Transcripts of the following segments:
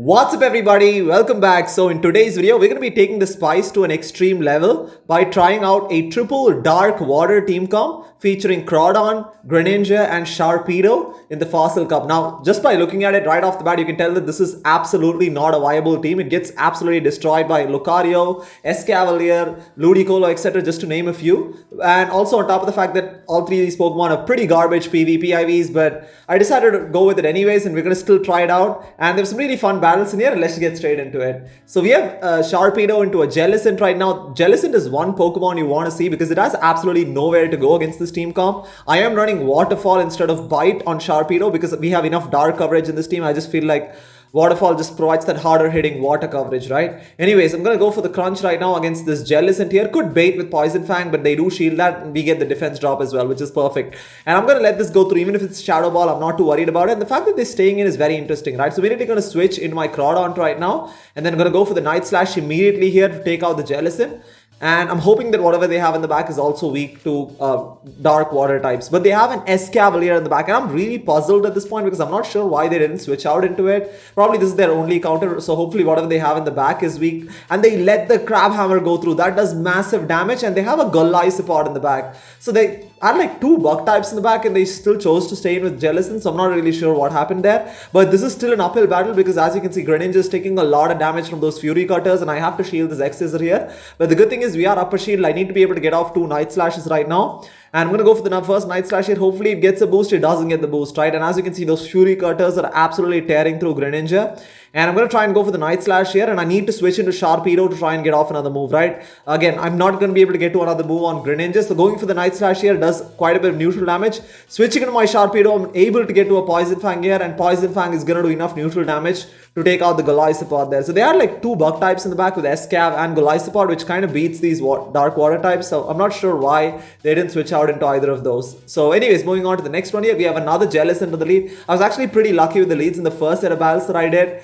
What's up everybody, welcome back. So in today's video, we're going to be taking the spice to an extreme level by trying out a triple dark water team comp featuring CRAWDAUNT, GRENINJA and SHARPEDO in the Fossil Cup. Now, just by looking at it right off the bat, you can tell that this is absolutely not a viable team. It gets absolutely destroyed by Lucario, Escavalier, Ludicolo, etc. just to name a few. And also on top of the fact that all three of these Pokemon are pretty garbage PvP IVs, but I decided to go with it anyways and we're going to still try it out. And there's some really fun battles in here. Let's get straight into it. So we have Sharpedo into a Jellicent right now. Jellicent is one Pokemon you want to see because it has absolutely nowhere to go against this team comp. I am running Waterfall instead of Bite on Sharpedo because we have enough dark coverage in this team. I just feel like Waterfall just provides that harder hitting water coverage, right? Anyways, I'm going to go for the Crunch right now against this Jellicent here. Could bait with Poison Fang, but they do shield that and we get the defense drop as well, which is perfect. And I'm going to let this go through even if it's Shadow Ball. I'm not too worried about it. And the fact that they're staying in is very interesting, right? So we're going to switch into my CRAWDAUNT right now. And then I'm going to go for the Night Slash immediately here to take out the Jellicent. And I'm hoping that whatever they have in the back is also weak to dark water types. But they have an Escavalier in the back. And I'm really puzzled at this point because I'm not sure why they didn't switch out into it. Probably this is their only counter. So hopefully whatever they have in the back is weak. And they let the Crab Hammer go through. That does massive damage. And they have a glassy in the back. So they had like two bug types in the back and they still chose to stay in with Jellicent. So I'm not really sure what happened there. But this is still an uphill battle because as you can see, Greninja is taking a lot of damage from those Fury Cutters. And I have to shield this X-Scissor here. But the good thing is we are upper shield. I need to be able to get off two Night Slashes right now. And I'm going to go for the first Night Slash here. Hopefully it gets a boost. It doesn't get the boost, right? And as you can see, those Fury Cutters are absolutely tearing through Greninja. And I'm going to try and go for the Night Slash here. And I need to switch into Sharpedo to try and get off another move, right? Again, I'm not going to be able to get to another move on Greninja. So going for the Night Slash here does quite a bit of neutral damage. Switching into my Sharpedo, I'm able to get to a Poison Fang here. And Poison Fang is going to do enough neutral damage to take out the Golisopod there. So they are like two bug types in the back with Escav and Golisopod, which kind of beats these dark water types. So I'm not sure why they didn't switch out into either of those. So anyways, moving on to the next one here, we have another Jellicent into the lead. I was actually pretty lucky with the leads in the first set of battles that I did.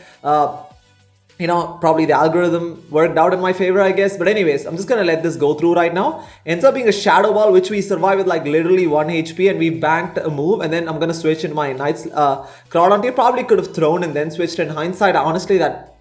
You know, probably the algorithm worked out in my favor, I guess. But anyways, I'm just going to let this go through right now. Ends up being a Shadow Ball, which we survived with like literally 1 HP. And we banked a move. And then I'm going to switch in my CRAWDAUNT here. Probably could have thrown and then switched in hindsight. Honestly, that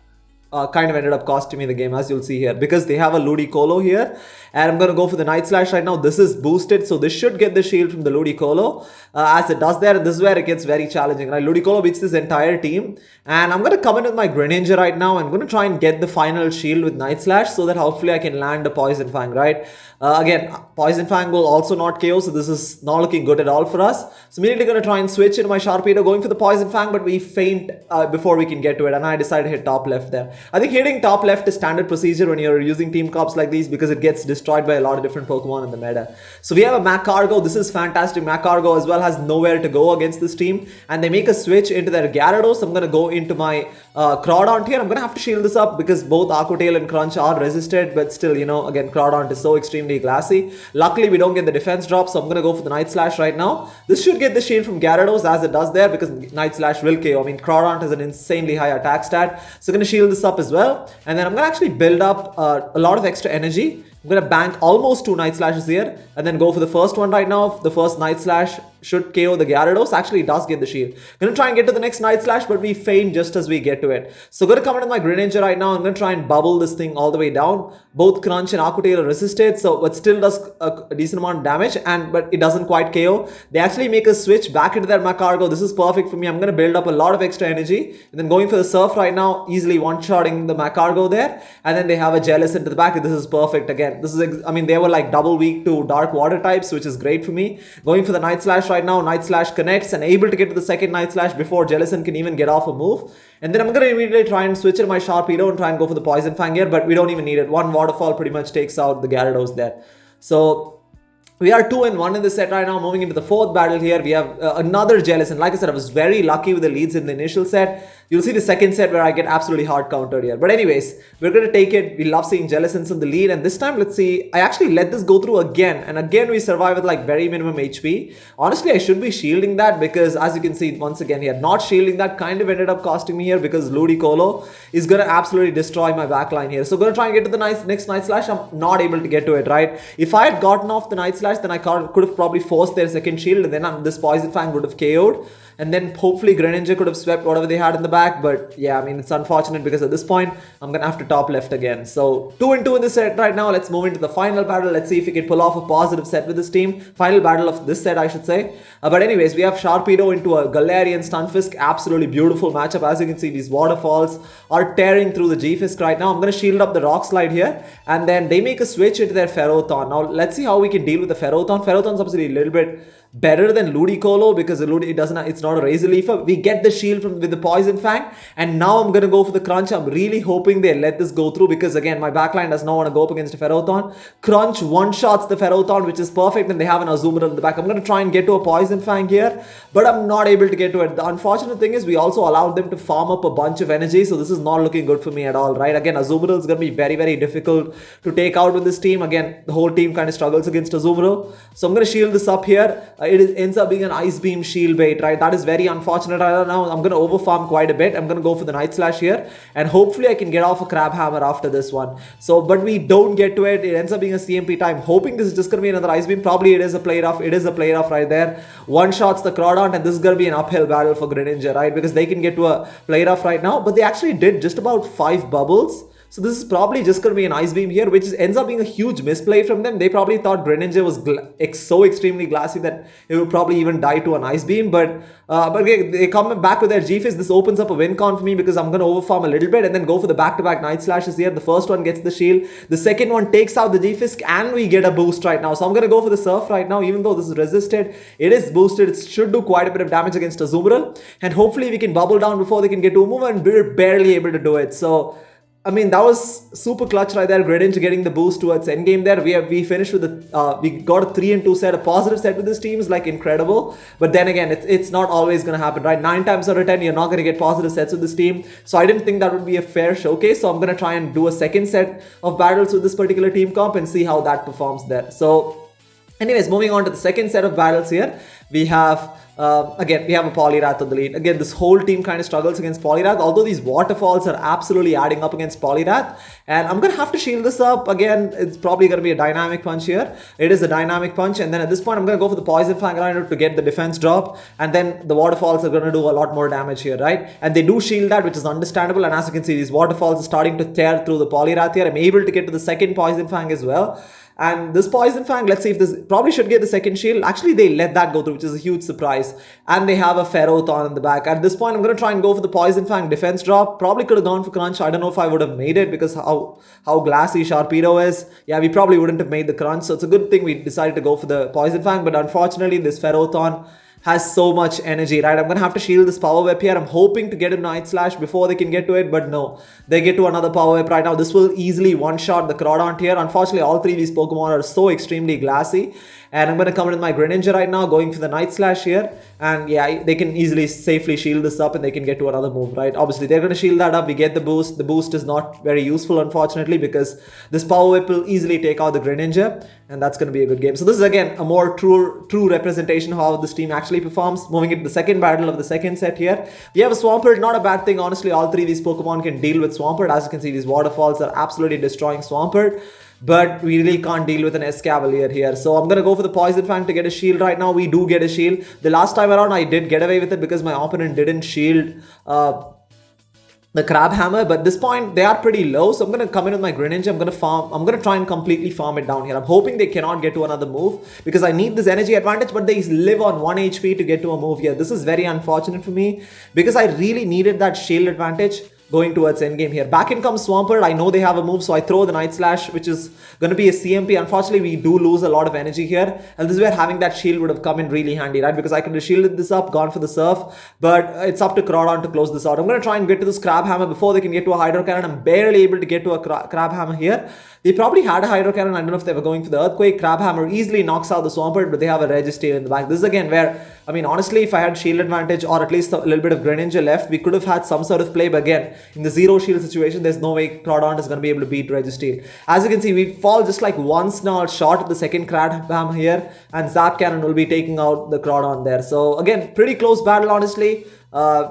kind of ended up costing me the game, as you'll see here. Because they have a Ludicolo here. And I'm going to go for the Night Slash right now. This is boosted. So this should get the shield from the Ludicolo. As it does there. And this is where it gets very challenging. Right? Ludicolo beats this entire team. And I'm going to come in with my Greninja right now. I'm going to try and get the final shield with Night Slash. So that hopefully I can land a Poison Fang, right? Again, Poison Fang will also not KO. So this is not looking good at all for us. So immediately going to try and switch into my Sharpedo. Going for the Poison Fang. But we faint before we can get to it. And I decided to hit top left there. I think hitting top left is standard procedure when you're using team comps like these. Because it gets destroyed by a lot of different Pokemon in the meta. So we have a Macargo. This is fantastic. Macargo as well has nowhere to go against this team. And they make a switch into their Gyarados. I'm going to go into my CRAWDAUNT here. I'm going to have to shield this up because both Aqua Tail and Crunch are resisted. But still, you know, again, CRAWDAUNT is so extremely glassy. Luckily, we don't get the defense drop. So I'm going to go for the Night Slash right now. This should get the shield from Gyarados as it does there because Night Slash will KO. I mean, CRAWDAUNT has an insanely high attack stat. So I'm going to shield this up as well. And then I'm going to actually build up a lot of extra energy. I'm going to bank almost 2 Night Slashes here and then go for the first one right now. The first Night Slash should KO the Gyarados. Actually, it does get the shield. I'm going to try and get to the next Night Slash, but we faint just as we get to it. So I'm going to come into my Greninja right now. I'm going to try and bubble this thing all the way down. Both Crunch and Aqua Tail are resisted, so it still does a decent amount of damage, but it doesn't quite KO. They actually make a switch back into their Macargo. This is perfect for me. I'm going to build up a lot of extra energy. And then going for the Surf right now, easily one-shotting the Macargo there. And then they have a Jellicent to the back. This is perfect again. This is, I mean, they were like double weak to dark water types, which is great for me. Going for the Night Slash right now. Night Slash connects and able to get to the second Night Slash before Jellicent can even get off a move. And then I'm going to immediately try and switch in my Sharpedo and try and go for the Poison Fang here, but we don't even need it. One Waterfall pretty much takes out the Gyarados there. So we are 2-1 in this set right now. Moving into the fourth battle here, we have another Jellicent. Like I said, I was very lucky with the leads in the initial set. You'll see the second set where I get absolutely hard countered here. But anyways, we're going to take it. We love seeing Jellicents in the lead. And this time, let's see. I actually let this go through again. And again, we survive with like very minimum HP. Honestly, I should be shielding that because as you can see, once again here, not shielding that kind of ended up costing me here because Ludicolo is going to absolutely destroy my backline here. So I'm going to try and get to the next Night Slash. I'm not able to get to it, right? If I had gotten off the Night Slash, then I could have probably forced their second shield and then this Poison Fang would have KO'd. and then hopefully Greninja could have swept whatever they had in the back. But yeah, I mean, it's unfortunate because at this point I'm gonna have to top left again. So 2-2 in this set right now. Let's move into the final battle. Let's see if we can pull off a positive set with this team. Final battle of this set, I should say. But anyways, we have Sharpedo into a Galarian Stunfisk. Absolutely beautiful matchup. As you can see, these waterfalls are tearing through the G-Fisk right now. I'm going to shield up the Rock Slide here, and then they make a switch into their Ferrothorn. Now, let's see how we can deal with the Ferrothorn. Ferrothorn's obviously a little bit better than Ludicolo because it's not a Razor Leafer. We get the shield with the Poison Fang, and now I'm going to go for the Crunch. I'm really hoping they let this go through because again, my backline does not want to go up against a Ferrothorn. Crunch one-shots the Ferrothorn, which is perfect, and they have an Azumarill in the back. I'm going to try and get to a Poison Fang here, but I'm not able to get to it. The unfortunate thing is we also allowed them to farm up a bunch of energy, so this is not looking good for me at all, right? Again, Azumarill is going to be very, very difficult to take out with this team. Again, the whole team kind of struggles against Azumarill, so I'm going to shield this up here. It ends up being an Ice Beam shield bait, right? That is very unfortunate right now. I'm going to overfarm quite a bit. I'm going to go for the Night Slash here, and hopefully I can get off a Crab Hammer after this one. So, but we don't get to it. It ends up being a CMP time. Hoping this is just going to be another Ice Beam. Probably it is a play rough. It is a play rough right there. One shots the CRAWDAUNT, and this is going to be an uphill battle for Greninja, right? Because they can get to a play rough right now, but they actually did just about 5 bubbles. So this is probably just going to be an Ice Beam here, which ends up being a huge misplay from them. They probably thought Greninja was so extremely glassy that it would probably even die to an Ice Beam. But they come back with their G-Fizz. This opens up a win con for me because I'm going to overfarm a little bit and then go for the back-to-back Night Slashes here. The first one gets the shield. The second one takes out the G-Fisk, and we get a boost right now. So I'm going to go for the Surf right now. Even though this is resisted, it is boosted. It should do quite a bit of damage against Azumarill. And hopefully we can bubble down before they can get to a move, and we're barely able to do it. So I mean, that was super clutch right there. Greninja getting the boost towards endgame there. We finished with we got a 3-2 set. A positive set with this team is like incredible. But then again, it's not always going to happen, right? 9 times out of 10, you're not going to get positive sets with this team. So I didn't think that would be a fair showcase. So I'm going to try and do a second set of battles with this particular team comp and see how that performs there. So anyways, moving on to the second set of battles here. We have again, we have a Poliwrath on the lead. Again, this whole team kind of struggles against Poliwrath, although these waterfalls are absolutely adding up against Poliwrath. And I'm going to have to shield this up. Again, it's probably going to be a dynamic punch here. It is a dynamic punch. And then at this point, I'm going to go for the Poison Fang to get the defense drop. And then the waterfalls are going to do a lot more damage here, right? And they do shield that, which is understandable. And as you can see, these waterfalls are starting to tear through the Poliwrath here. I'm able to get to the second Poison Fang as well. And this Poison Fang, let's see if this probably should get the second shield. Actually, they let that go through, which is a huge surprise. And they have a Ferrothorn in the back. At this point, I'm going to try and go for the Poison Fang defense drop. Probably could have gone for Crunch. I don't know if I would have made it because how glassy Sharpedo is. Yeah, we probably wouldn't have made the Crunch. So it's a good thing we decided to go for the Poison Fang. But unfortunately, this Ferrothorn has so much energy, right? I'm going to have to shield this Power Whip here. I'm hoping to get a Night Slash before they can get to it, but no. They get to another Power Whip right now. This will easily one-shot the CRAWDAUNT here. Unfortunately, all three of these Pokemon are so extremely glassy. And I'm going to come in with my Greninja right now, going for the Night Slash here. And yeah, they can easily, safely shield this up and they can get to another move, right? Obviously, they're going to shield that up. We get the boost. The boost is not very useful, unfortunately, because this Power Whip will easily take out the Greninja. And that's going to be a good game. So this is, again, a more true representation of how this team actually performs. Moving into the second battle of the second set here. We have a Swampert. Not a bad thing. Honestly, all three of these Pokemon can deal with Swampert. As you can see, these waterfalls are absolutely destroying Swampert. But we really can't deal with an Escavalier here. So I'm going to go for the Poison Fang to get a shield right now. We do get a shield. The last time around, I did get away with it because my opponent didn't shield the Crab Hammer. But at this point, they are pretty low. So I'm going to come in with my Greninja. I'm going to try and completely farm it down here. I'm hoping they cannot get to another move because I need this energy advantage. But they live on 1 HP to get to a move here. This is very unfortunate for me because I really needed that shield advantage going towards endgame here. Back in comes Swampert. I know they have a move, so I throw the Night Slash, which is going to be a CMP. Unfortunately, we do lose a lot of energy here. And this is where having that shield would have come in really handy, right? Because I could have shielded this up, gone for the Surf. But it's up to CRAWDAUNT to close this out. I'm going to try and get to this Crab Hammer before they can get to a Hydro Cannon. I'm barely able to get to a Crab Hammer here. They probably had a Hydro Cannon. I don't know if they were going for the Earthquake. Crab Hammer easily knocks out the Swampert, but they have a Registeel in the back. This is again where, I mean, honestly, if I had shield advantage or at least a little bit of Greninja left, we could have had some sort of play. But again, in the zero shield situation, there's no way CRAWDAUNT is going to be able to beat Registeel. As you can see, we fall just like once now short of the second Crab Hammer here, and Zap Cannon will be taking out the CRAWDAUNT there. So again, pretty close battle, honestly.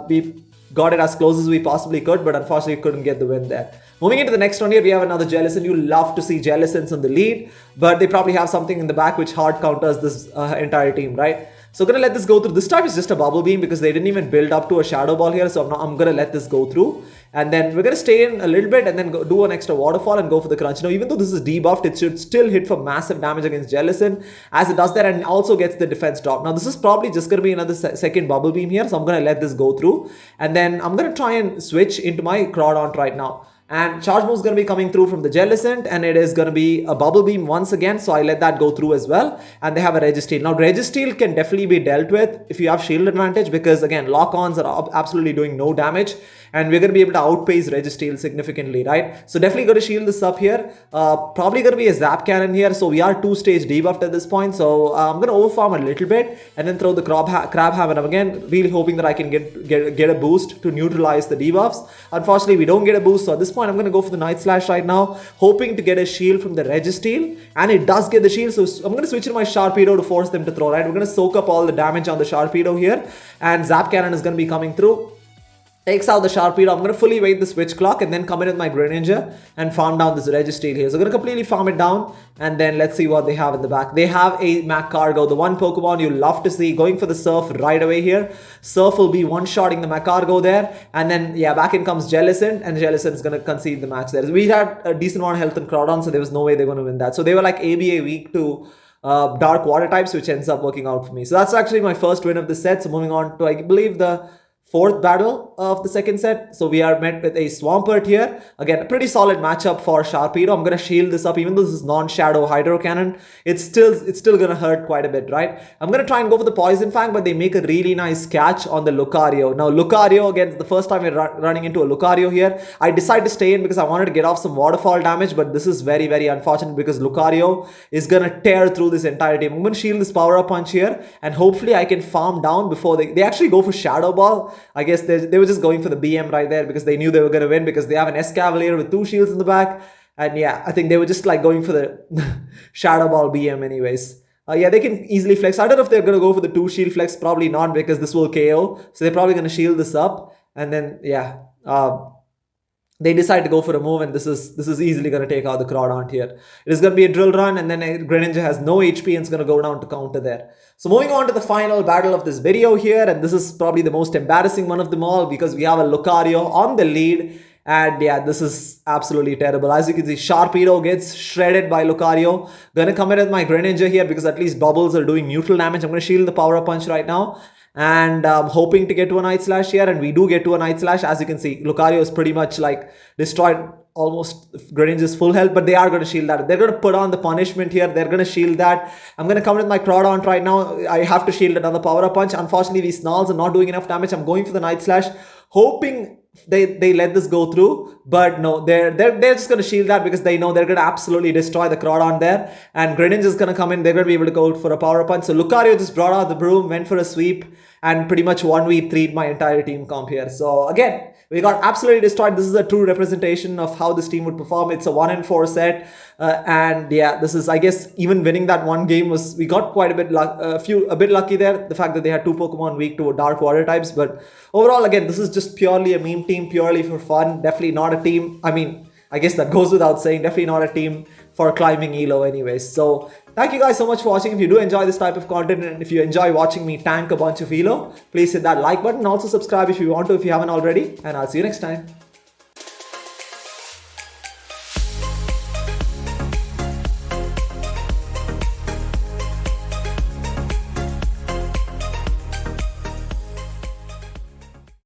We got it as close as we possibly could, but unfortunately couldn't get the win there. Moving into the next round here, we have another Jellicent. You love to see Jellicents on the lead, but they probably have something in the back which hard counters this entire team, right? So I'm gonna let this go through. This time is just a bubble beam because they didn't even build up to a shadow ball here. So I'm gonna let this go through. And then we're gonna stay in a little bit and then do an extra waterfall and go for the crunch. Now, even though this is debuffed, it should still hit for massive damage against Jellicent as it does that, and also gets the defense drop. Now, this is probably just gonna be another second bubble beam here. So I'm gonna let this go through. And then I'm gonna try and switch into my CRAWDAUNT right now. And charge move is going to be coming through from the Jellicent, and it is going to be a bubble beam once again, so I let that go through as well. And they have a Registeel. Now Registeel can definitely be dealt with if you have shield advantage, because again, lock-ons are absolutely doing no damage, and we're going to be able to outpace Registeel significantly, right? So definitely going to shield this up here. Probably going to be a Zap Cannon here, so we are 2-stage debuffed at this point. So I'm going to overfarm a little bit and then throw the Crab Hammer. Again, really hoping that I can get a boost to neutralize the debuffs. Unfortunately, we don't get a boost, so at this point I'm going to go for the Night Slash right now, hoping to get a shield from the Registeel, and it does get the shield. So I'm going to switch to my Sharpedo to force them to throw, right? We're going to soak up all the damage on the Sharpedo here, and Zap Cannon is going to be coming through. Takes out the Sharpedo. I'm going to fully wait the switch clock and then come in with my Greninja and farm down this Registeel here. So I'm going to completely farm it down, and then let's see what they have in the back. They have a Magcargo, the one Pokemon you love to see, going for the Surf right away here. Surf will be one-shotting the Magcargo there, and then yeah, back in comes Jellicent, and Jellicent is going to concede the match there. We had a decent amount of health in CRAWDAUNT, so there was no way they're going to win that. So they were like ABA weak to dark water types, which ends up working out for me. So that's actually my first win of the set. So moving on to, I believe, the fourth battle of the second set. So we are met with a Swampert here. Again, a pretty solid matchup for Sharpedo. I'm going to shield this up. Even though this is non-shadow Hydro Cannon, it's still going to hurt quite a bit, right? I'm going to try and go for the Poison Fang, but they make a really nice catch on the Lucario. Now, Lucario, again, the first time we're running into a Lucario here. I decided to stay in because I wanted to get off some waterfall damage, but this is very, very unfortunate because Lucario is going to tear through this entire team. I'm going to shield this Power-Up Punch here, and hopefully I can farm down before they actually go for Shadow Ball. I guess they were just going for the BM right there because they knew they were going to win because they have an Escavalier with 2 shields in the back. And yeah, I think they were just like going for the Shadow Ball BM anyways. Yeah, they can easily flex. I don't know if they're going to go for the 2 shield flex. Probably not, because this will KO. So they're probably going to shield this up. And then, yeah, they decide to go for a move, and this is easily going to take out the CRAWDAUNT here. It is going to be a drill run, and then Greninja has no HP and it's going to go down to counter there. So moving on to the final battle of this video here, and this is probably the most embarrassing one of them all because we have a Lucario on the lead. And yeah, this is absolutely terrible. As you can see, Sharpedo gets shredded by Lucario. Gonna come in with my Greninja here because at least bubbles are doing neutral damage. I'm gonna shield the Power-Up Punch right now. And I'm hoping to get to a Night Slash here, and we do get to a Night Slash. As you can see, Lucario is pretty much like destroyed almost Greninja's full health, but they are going to shield that. They're going to put on the punishment here. They're going to shield that. I'm going to come with my CRAWDAUNT right now. I have to shield another Power-Up Punch. Unfortunately, these Snarls are not doing enough damage. I'm going for the Night Slash, hoping they let this go through, but no, they're just going to shield that because they know they're going to absolutely destroy the CRAWDAUNT there, and Greninja is going to come in. They're going to be able to go for a Power-Up Punch. So Lucario just brought out the broom, went for a sweep, and pretty much 1v3'd my entire team comp here. So again, we got absolutely destroyed. This is a true representation of how this team would perform. It's a 1-4 set, and yeah, this is, I guess, even winning that one game we got quite a bit lucky there. The fact that they had 2 Pokemon weak to dark water types, but overall, again, this is just purely a meme team, purely for fun. Definitely not a team. I mean, I guess that goes without saying. Definitely not a team for climbing Elo anyways. So thank you guys so much for watching. If you do enjoy this type of content, and if you enjoy watching me tank a bunch of Elo, please hit that like button. Also subscribe if you want to, if you haven't already. And I'll see you next time.